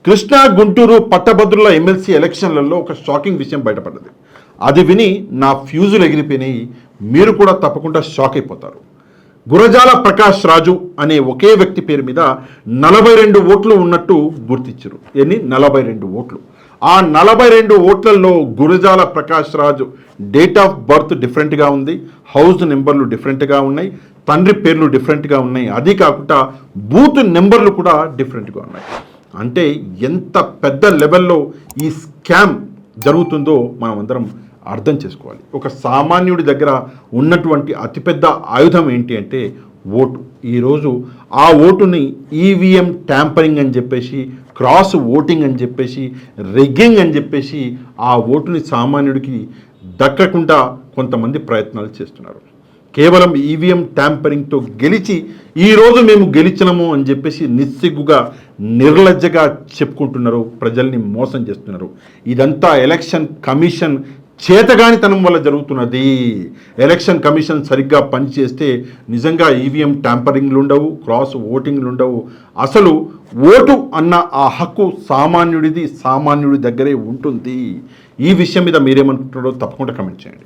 కృష్ణా గుంటూరు పట్టభద్రుల ఎమ్మెల్సీ ఎలక్షన్లలో ఒక షాకింగ్ విషయం బయటపడ్డది. అది విని నా ఫ్యూజులు ఎగిరిపోయినాయి. మీరు కూడా తప్పకుండా షాక్ అయిపోతారు. గురజాల ప్రకాష్ రాజు అనే ఒకే వ్యక్తి పేరు మీద 42 ఓట్లు ఉన్నట్టు గుర్తించారు. ఎన్ని 42 ఓట్లు. ఆ 42 ఓట్లలో గురజాల ప్రకాష్ రాజు డేట్ ఆఫ్ బర్త్ డిఫరెంట్గా ఉంది, హౌస్ నెంబర్లు డిఫరెంట్గా ఉన్నాయి, తండ్రి పేర్లు డిఫరెంట్గా ఉన్నాయి. అది కాకుండా బూత్ నెంబర్లు కూడా డిఫరెంట్గా ఉన్నాయి. అంటే ఎంత పెద్ద లెవెల్లో ఈ స్కామ్ జరుగుతుందో మనం అందరం అర్థం చేసుకోవాలి. ఒక సామాన్యుడి దగ్గర ఉన్నటువంటి అతిపెద్ద ఆయుధం ఏంటి అంటే ఓటు. ఈరోజు ఆ ఓటుని ఈవీఎం ట్యాంపరింగ్ అని చెప్పేసి, క్రాస్ ఓటింగ్ అని చెప్పేసి, రిగ్గింగ్ అని చెప్పేసి ఆ ఓటుని సామాన్యుడికి దక్కకుండా కొంతమంది ప్రయత్నాలు చేస్తున్నారు. కేవలం ఈవీఎం ట్యాంపరింగ్తో గెలిచి ఈరోజు మేము గెలిచినాము అని చెప్పేసి నిస్సిగ్గుగా నిర్లజ్జగా చెప్పుకుంటున్నారు, ప్రజల్ని మోసం చేస్తున్నారు. ఇదంతా ఎలక్షన్ కమిషన్ చేతగానితనం వల్ల జరుగుతున్నది. ఎలక్షన్ కమిషన్ సరిగ్గా పనిచేస్తే నిజంగా ఈవీఎం ట్యాంపరింగ్లు ఉండవు, క్రాస్ ఓటింగ్లు ఉండవు. అసలు ఓటు అన్న ఆ హక్కు సామాన్యుడి దగ్గరే ఉంటుంది. ఈ విషయం మీద మీరేమనుకుంటున్నారో తప్పకుండా కమెంట్ చేయండి.